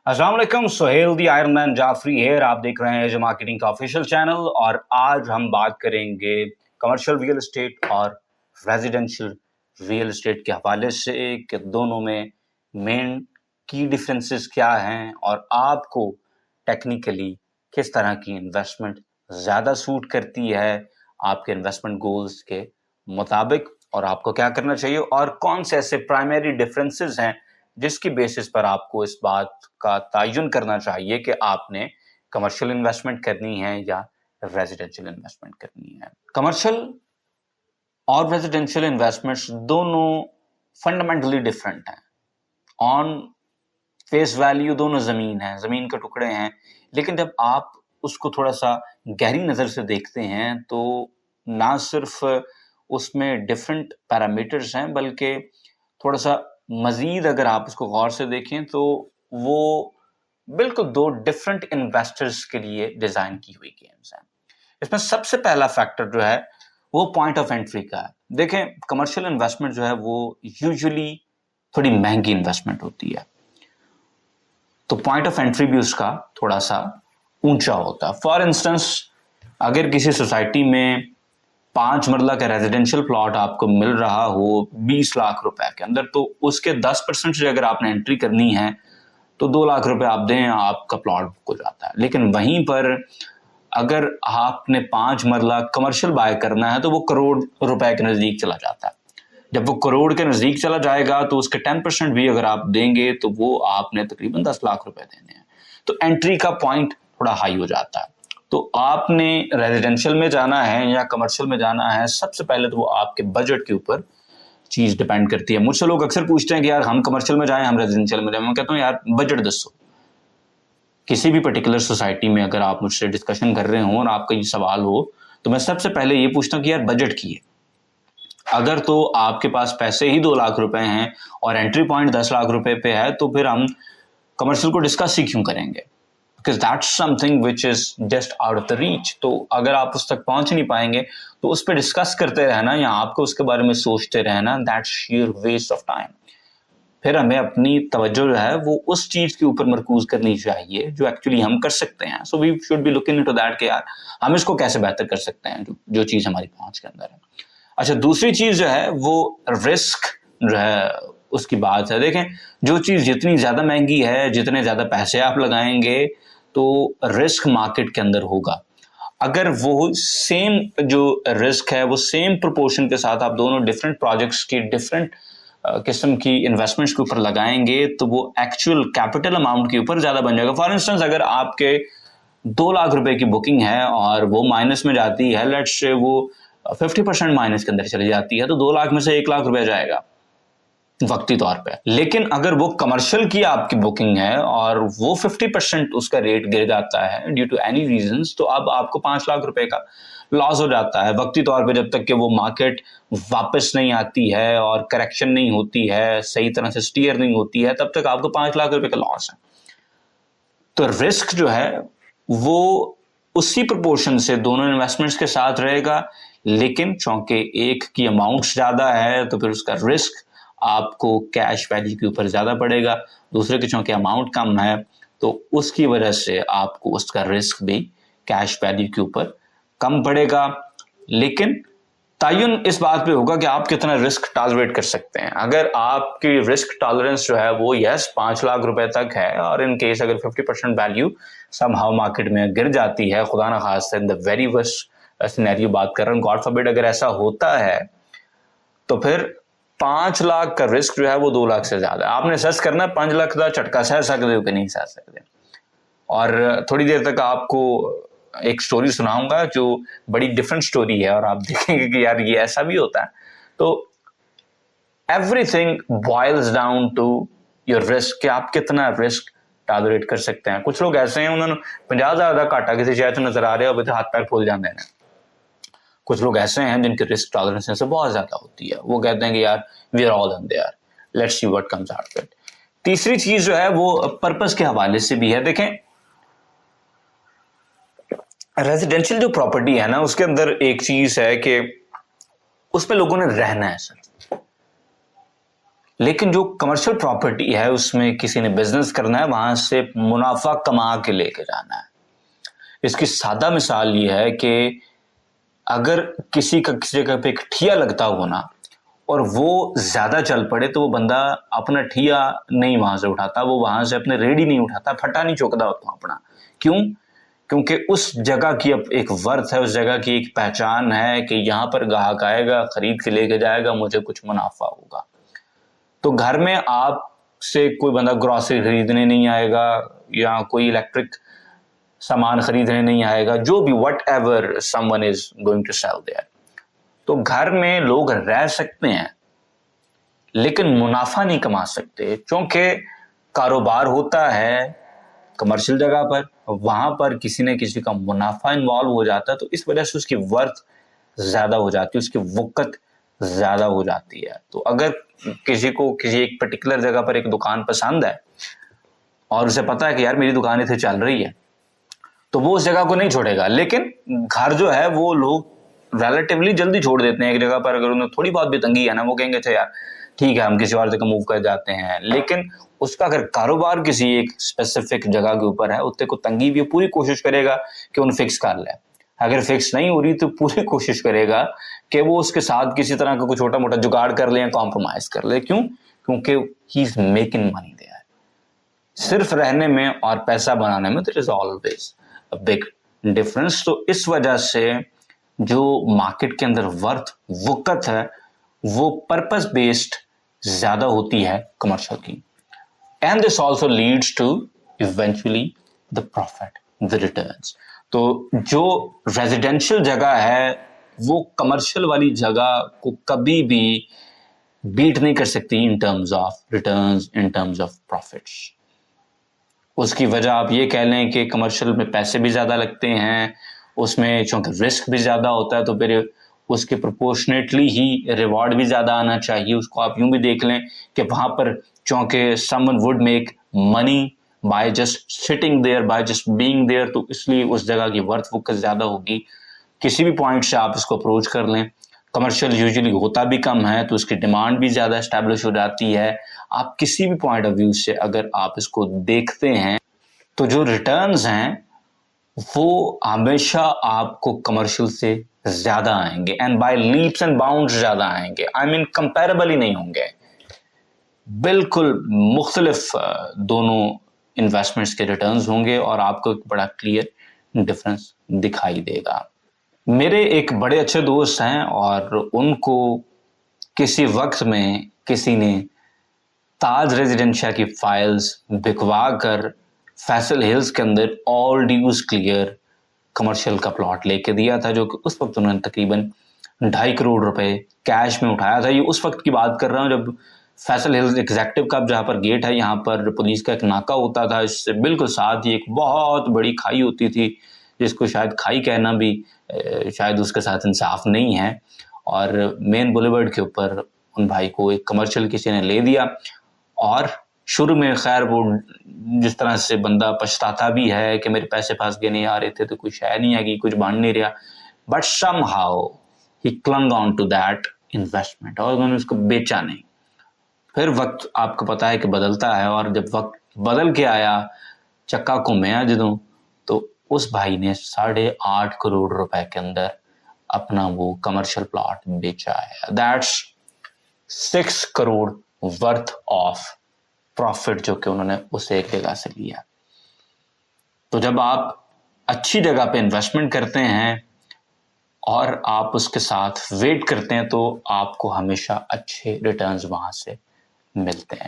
अस्सलाम वालेकुम, सोहेल दी iron man Jafri hair. आप देख रहे हैं जो मार्केटिंग का ऑफिशियल चैनल और आज हम बात करेंगे कमर्शियल रियल एस्टेट और रेजिडेंशियल रियल एस्टेट के हवाले से कि दोनों में मेन की डिफरेंसेस क्या हैं और आपको टेक्निकली किस तरह की इन्वेस्टमेंट ज़्यादा सूट करती है आपके इन्वेस्टमेंट गोल्स के मुताबिक, और आपको क्या करना चाहिए और कौन से ऐसे प्राइमरी डिफरेंसेस हैं जिसकी बेसिस पर आपको इस बात का तयन करना चाहिए कि आपने कमर्शियल इन्वेस्टमेंट करनी है या रेजिडेंशियल इन्वेस्टमेंट करनी है। कमर्शियल और रेजिडेंशियल इन्वेस्टमेंट्स दोनों फंडामेंटली डिफरेंट हैं। ऑन फेस वैल्यू दोनों ज़मीन के टुकड़े हैं, लेकिन जब आप उसको थोड़ा सा गहरी नज़र से देखते हैं तो ना सिर्फ उसमें डिफरेंट पैरामीटर्स हैं, बल्कि थोड़ा सा मज़ीद अगर आप उसको गौर से देखें तो वो बिल्कुल दो डिफरेंट इन्वेस्टर्स के लिए डिज़ाइन की हुई गेम्स हैं। इसमें सबसे पहला फैक्टर जो है वो पॉइंट ऑफ एंट्री का है। देखें, कमर्शियल इन्वेस्टमेंट जो है वो यूजुअली थोड़ी महंगी इन्वेस्टमेंट होती है, तो पॉइंट ऑफ एंट्री भी उसका थोड़ा सा ऊंचा होता है। फॉर इंस्टेंस, अगर किसी सोसाइटी में 5 मरला का रेजिडेंशियल प्लॉट आपको मिल रहा हो 20 लाख रुपए के अंदर, तो उसके 10% से अगर आपने एंट्री करनी है तो 2 लाख रुपए आप दें, आपका प्लॉट बुक हो जाता है। लेकिन वहीं पर अगर आपने 5 मरला कमर्शियल बाय करना है तो वो करोड़ रुपए के नज़दीक चला जाता है। जब वो करोड़ के नज़दीक चला जाएगा तो उसके 10% भी अगर आप देंगे तो वो आपने तकरीबन 10 लाख रुपए देने हैं। तो एंट्री का पॉइंट थोड़ा हाई हो जाता है। तो आपने रेजिडेंशियल में जाना है या कमर्शियल में जाना है, सबसे पहले तो वो आपके बजट के ऊपर चीज़ डिपेंड करती है। मुझसे लोग अक्सर पूछते हैं कि यार हम कमर्शियल में जाएं, हम रेजिडेंशियल में जाएं। मैं कहता हूँ यार बजट दसो। किसी भी पर्टिकुलर सोसाइटी में अगर आप मुझसे डिस्कशन कर रहे हो और आपका ये सवाल हो तो मैं सबसे पहले ये पूछता हूँ कि यार बजट की है। अगर तो आपके पास पैसे ही 2 लाख रुपए हैं और एंट्री पॉइंट 10 लाख रुपए पे है तो फिर हम कमर्शियल को डिस्कस ही क्यों करेंगे, because that's something which is just out of the reach. तो अगर आप उस तक पहुंच नहीं पाएंगे तो उस पर डिस्कस करते रहना या आपको उसके बारे में सोचते रहना, that's sheer waste of time. फिर हमें अपनी तवज्जो जो है वो उस चीज के ऊपर मरकूज करनी चाहिए जो एक्चुअली हम कर सकते हैं। So we should be looking into that कि यार हम इसको कैसे बेहतर कर सकते हैं, जो चीज हमारी पहुंच के अंदर है। अच्छा, दूसरी चीज जो है वो रिस्क जो है उसकी बात है। देखें, जो चीज जितनी ज्यादा महंगी है, जितने ज्यादा पैसे आप लगाएंगे तो रिस्क मार्केट के अंदर होगा। अगर वो सेम जो रिस्क है वो सेम प्रोपोर्शन के साथ आप दोनों डिफरेंट प्रोजेक्ट्स की डिफरेंट किस्म की इन्वेस्टमेंट्स के ऊपर लगाएंगे तो वो एक्चुअल कैपिटल अमाउंट के ऊपर ज्यादा बन जाएगा। फॉर इंस्टेंस, अगर आपके 2 लाख रुपए की बुकिंग है और वो माइनस में जाती है, लेट्स से वो 50% माइनस के अंदर चली जाती है, तो 2 लाख में से 1 लाख रुपया जाएगा वक्ती तौर पे। लेकिन अगर वो कमर्शियल की आपकी बुकिंग है और वो 50% उसका रेट गिर जाता है ड्यू टू एनी रीजंस, तो अब आपको 5 लाख रुपए का लॉस हो जाता है वक्ती तौर पे। जब तक कि वो मार्केट वापस नहीं आती है और करेक्शन नहीं होती है, सही तरह से स्टीयर नहीं होती है, तब तक आपको 5 लाख रुपए का लॉस है। तो रिस्क जो है वो उसी प्रोपोर्शन से दोनों इन्वेस्टमेंट्स के साथ रहेगा, लेकिन चूंकि एक की अमाउंट ज्यादा है तो फिर उसका रिस्क आपको कैश वैल्यू के ऊपर ज्यादा पड़ेगा। दूसरे के चूंकि अमाउंट कम है तो उसकी वजह से आपको उसका रिस्क भी कैश वैल्यू के ऊपर कम पड़ेगा। लेकिन तयन इस बात पे होगा कि आप कितना रिस्क टॉलरेट कर सकते हैं। अगर आपकी रिस्क टॉलरेंस जो है वो 5 लाख रुपए तक है और इन केस अगर 50% वैल्यू समहाउ मार्केट में गिर जाती है, खुदा ना खास्ता in the very worst scenario बात कर रहा हूँ, गॉड फॉरबिड अगर ऐसा होता है, तो फिर 5 लाख का रिस्क जो है वो 2 लाख से ज्यादा। आपने सर्च करना 5 लाख का झटका सह सकते हो कि नहीं सह सकते। और थोड़ी देर तक आपको एक स्टोरी सुनाऊंगा जो बड़ी डिफरेंट स्टोरी है और आप देखेंगे कि यार ये ऐसा भी होता है। तो everything boils down to your risk, कि आप कितना रिस्क टॉलरेट कर सकते हैं। कुछ लोग ऐसे हैं उन्होंने 50,000 का घाटा किसी शहर से नजर आ रहा है और हाथ पैर फूल जाते हैं। कुछ लोग ऐसे हैं जिनकी रिस्क टॉलरेंस से बहुत ज्यादा होती है, वो कहते हैं कि यार we are all in there, let's see what comes out of it. तीसरी चीज जो है वो पर्पस के हवाले से भी है। देखें, रेजिडेंशियल जो प्रॉपर्टी है ना उसके अंदर एक चीज है कि उस पे लोगों ने रहना है सर। लेकिन जो कमर्शियल प्रॉपर्टी है उसमें किसी ने बिजनेस करना है, वहां से मुनाफा कमा के लेके जाना है। इसकी सादा मिसाल ये है कि अगर किसी जगह पे एक ठिया लगता हो ना और वो ज्यादा चल पड़े तो वो बंदा अपना ठिया नहीं वहां से उठाता, वो वहां से अपने रेडी नहीं उठाता, फटा नहीं चौकदा होता अपना। क्यों? क्योंकि उस जगह की अब एक वर्थ है, उस जगह की एक पहचान है कि यहाँ पर ग्राहक आएगा, खरीद के लेके जाएगा, मुझे कुछ मुनाफा होगा। तो घर में आपसे कोई बंदा ग्रॉसरी खरीदने नहीं आएगा या कोई इलेक्ट्रिक सामान खरीदने नहीं आएगा, जो भी whatever someone is going to sell there. तो घर में लोग रह सकते हैं लेकिन मुनाफा नहीं कमा सकते, क्योंकि कारोबार होता है कमर्शियल जगह पर, वहां पर किसी न किसी का मुनाफा इन्वॉल्व हो जाता है, तो इस वजह से उसकी वर्थ ज्यादा हो जाती है, उसकी वक़्त ज्यादा हो जाती है। तो अगर किसी को किसी एक पर्टिकुलर जगह पर एक दुकान पसंद है और उसे पता है कि यार मेरी दुकान इतने चल रही है, तो वो उस जगह को नहीं छोड़ेगा। लेकिन घर जो है वो लोग रिलेटिवली जल्दी छोड़ देते हैं। एक जगह पर अगर उन्हें थोड़ी बहुत भी तंगी है ना, वो कहेंगे अच्छा यार ठीक है हम किसी और जगह मूव कर जाते हैं। लेकिन उसका अगर कारोबार किसी एक स्पेसिफिक जगह के ऊपर है, उत्ते को तंगी भी पूरी कोशिश करेगा कि उन्हें फिक्स कर ले। अगर फिक्स नहीं हो रही तो पूरी कोशिश करेगा कि वो उसके साथ किसी तरह का कुछ छोटा मोटा जुगाड़ कर ले या कॉम्प्रोमाइज कर ले। क्यों? क्योंकि he is making money there. सिर्फ रहने में और पैसा बनाने में there is always a big difference. तो इस वजह से जो मार्केट के अंदर वक़्त है वो पर्पस बेस्ड ज्यादा होती है कमर्शियल की। And this also leads to eventually the profit, the returns. तो जो रेजिडेंशियल जगह है वो कमर्शियल वाली जगह को कभी भी बीट नहीं कर सकती in terms of returns, in terms of profits. उसकी वजह आप ये कह लें कि कमर्शियल में पैसे भी ज़्यादा लगते हैं, उसमें चूँकि रिस्क भी ज़्यादा होता है, तो फिर उसके प्रोपोर्शनेटली ही रिवॉर्ड भी ज़्यादा आना चाहिए। उसको आप यूँ भी देख लें कि वहाँ पर चूँकि someone would make money by just sitting there, by just being there, तो इसलिए उस जगह की वर्थ वो ज़्यादा होगी। किसी भी पॉइंट से आप इसको अप्रोच कर लें, कमर्शियल यूजुअली होता भी कम है तो उसकी डिमांड भी ज़्यादा एस्टैब्लिश हो जाती है। आप किसी भी पॉइंट ऑफ व्यू से अगर आप इसको देखते हैं तो जो रिटर्न्स हैं वो हमेशा आपको कमर्शियल से ज़्यादा आएंगे, and by leaps and bounds ज़्यादा आएंगे। आई मीन कंपेरेबल ही नहीं होंगे, बिल्कुल मुख्तलिफ दोनों इन्वेस्टमेंट्स के रिटर्न्स होंगे और आपको एक बड़ा क्लियर डिफरेंस दिखाई देगा। मेरे एक बड़े अच्छे दोस्त हैं और उनको किसी वक्त में किसी ने ताज रेजिडेंशिया की फाइल्स बिकवा कर फैसल हिल्स के अंदर ऑल ड्यूज क्लियर कमर्शियल का प्लॉट लेके दिया था, जो कि उस वक्त उन्होंने तकरीबन 2.5 करोड़ रुपए कैश में उठाया था। ये उस वक्त की बात कर रहा हूँ जब फैसल हिल्स एग्जेक्टिव का जहाँ पर गेट है, यहाँ पर पुलिस का एक नाका होता था, इससे बिल्कुल साथ ही एक बहुत बड़ी खाई होती थी, जिसको शायद खाई कहना भी शायद उसके साथ इंसाफ नहीं है। और मेन बुलेवर्ड के ऊपर उन भाई को एक कमर्शियल किसी ने ले दिया, और शुरू में खैर वो जिस तरह से बंदा पछताता भी है कि मेरे पैसे फंस गए, नहीं आ रहे थे तो कोई शायद नहीं आएगी, कुछ बन नहीं रहा, but somehow he clung on to that investment और उन्होंने उसको बेचा नहीं। फिर वक्त आपको पता है कि बदलता है, और जब वक्त बदल के आया, चक्का घूमया ਜਦੋਂ, तो उस भाई ने 8.5 करोड़ रुपए के अंदर अपना वो कमर्शियल प्लॉट बेचा है। That's 6 crore worth of profit जो कि उन्होंने उस एक जगह से लिया। तो जब आप अच्छी जगह पे इन्वेस्टमेंट करते हैं और आप उसके साथ वेट करते हैं तो आपको हमेशा अच्छे रिटर्न्स वहां से मिलते हैं।